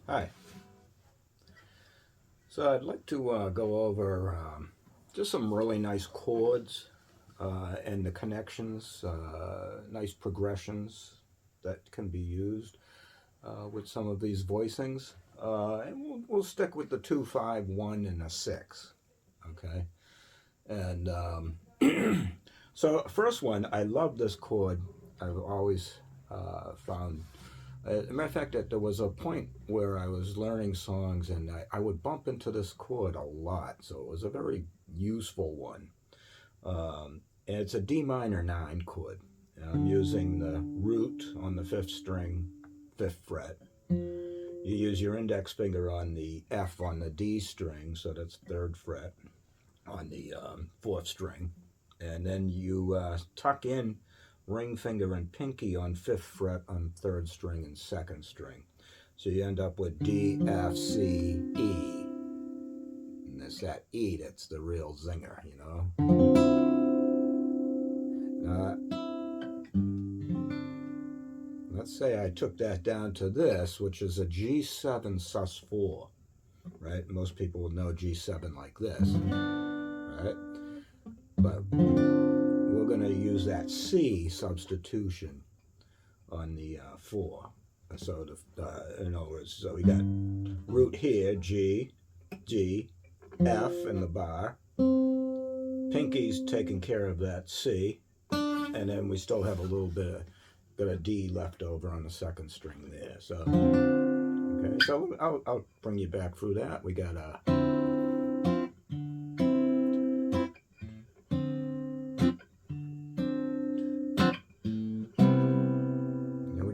Hi. So I'd like to go over just some really nice chords and the connections, nice progressions that can be used with some of these voicings. And we'll stick with the 2, 5, 1, and a 6. Okay. And so, first one, I love this chord. I've always found. As a matter of fact, that there was a point where I was learning songs and I would bump into this chord a lot. So it was a very useful one. And it's a D minor 9 chord. I'm using the root on the 5th string, 5th fret. You use your index finger on the F on the D string, so that's 3rd fret on the 4th string. And then you tuck in ring finger and pinky on 5th fret on 3rd string and 2nd string. So you end up with D, F, C, E. And it's that E that's the real zinger, you know. Let's say I took that down to this, which is a G7 sus4, right? Most people would know G7 like this, right? But we're going to use that C substitution on the 4. So in other words, so we got root here, G, D, F in the bar. Pinky's taking care of that C, and then we still have a little bit of D left over on the 2nd string there. So okay, so I'll bring you back through that. We got a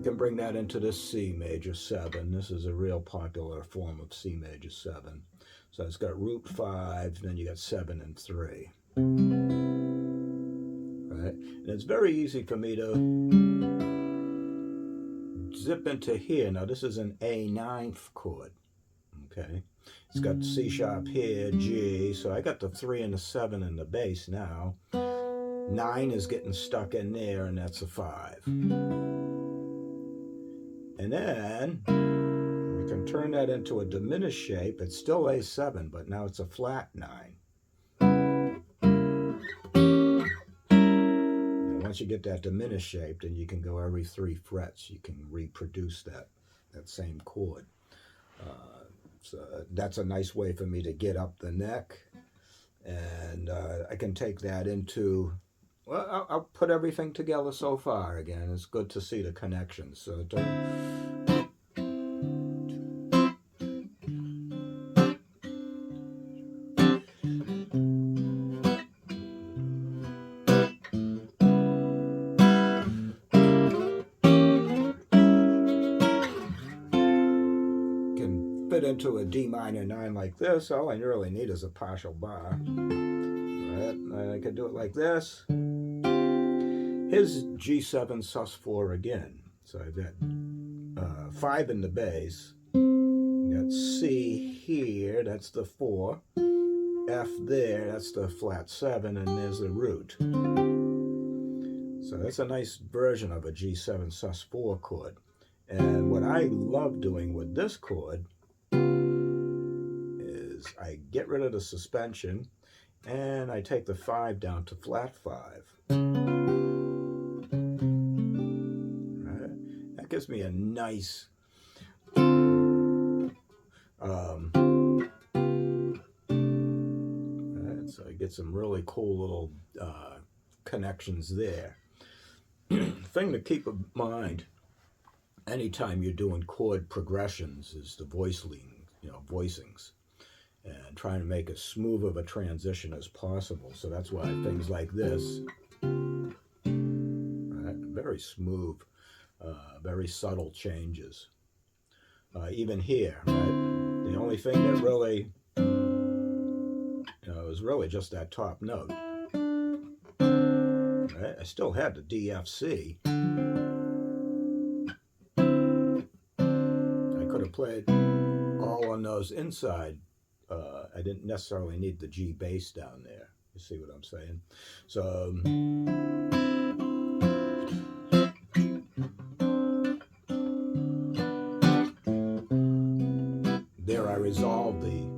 can bring that into this C major 7. This is a real popular form of C major 7. So it's got root 5, then you got 7 and 3. Right? And it's very easy for me to zip into here. Now this is an A9 chord. Okay. It's got C sharp here, G. So I got the 3 and the 7 in the bass now. 9 is getting stuck in there, and that's a 5. And then we can turn that into a diminished shape. It's still A7, but now it's a flat 9. And once you get that diminished shape, then you can go every 3 frets. You can reproduce that same chord. So that's a nice way for me to get up the neck. And I can take that into... Well, I'll put everything together so far again. It's good to see the connections. So can fit into a D minor 9 like this. All I really need is a partial bar. Right? I could do it like this. Here's G7 sus4 again. So I've got 5 in the bass. Got C here, that's the 4. F there, that's the flat 7, and there's the root. So that's a nice version of a G7 sus4 chord. And what I love doing with this chord is I get rid of the suspension and I take the 5 down to flat 5. That gives me a nice so I get some really cool little connections there. Thing to keep in mind anytime you're doing chord progressions is the voicings, and trying to make as smooth of a transition as possible. So that's why things like this, right, very smooth, very subtle changes. Even here, right, the only thing that really, is really just that top note. Right? I still had the D, F, C. I could have played all on those inside. I didn't necessarily need the G bass down there. You see what I'm saying? So there I resolved the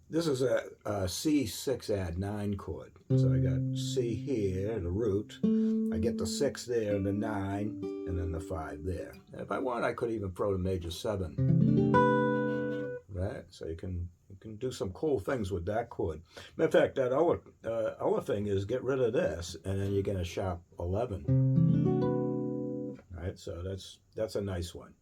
This is a C6 add 9 chord. So I got C here, the root. I get the 6 there, the 9, and then the 5 there. If I want, I could even throw the major 7. Right? So you can do some cool things with that chord. Matter of fact, that other thing is get rid of this, and then you get a sharp 11. Right? So that's a nice one.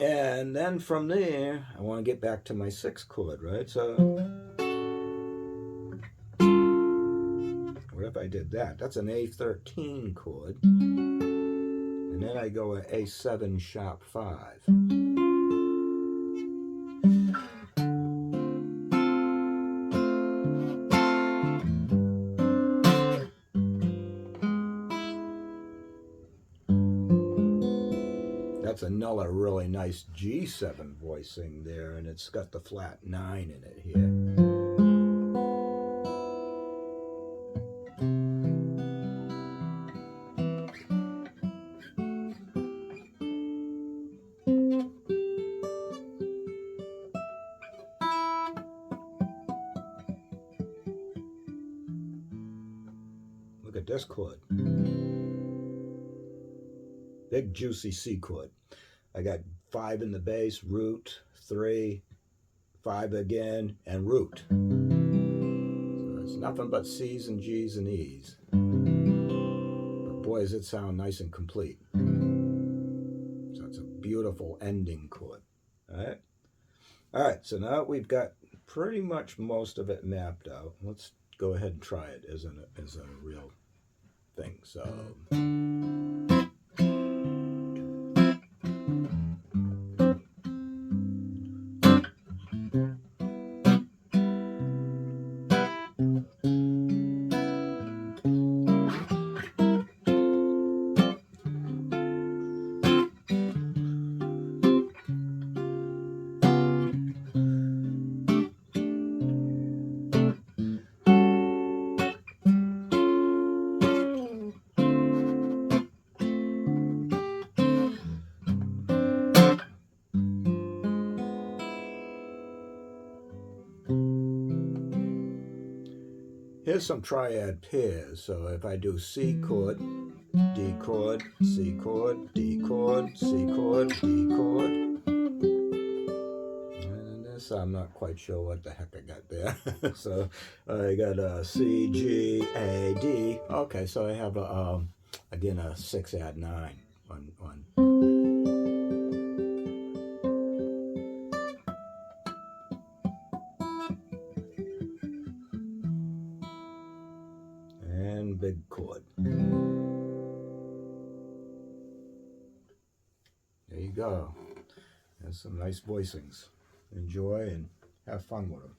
And then from there, I want to get back to my 6th chord, right? So, what if I did that? That's an A13 chord. And then I go a A7 sharp 5. That's another really nice G7 voicing there, and it's got the flat 9 in it here. Look at this chord. Big juicy C chord. I got 5 in the bass, root, 3, 5 again, and root. So it's nothing but C's and G's and E's. But boy, does it sound nice and complete. So it's a beautiful ending chord. All right, so now we've got pretty much most of it mapped out. Let's go ahead and try it as a real thing. So. Here's some triad pairs. So if I do C chord, D chord, C chord, D chord, C chord, D chord. And this I'm not quite sure what the heck I got there. So I got C, G, A, D. Okay, so I have again a 6 add 9 on. And big chord. There you go. There's some nice voicings. Enjoy and have fun with them.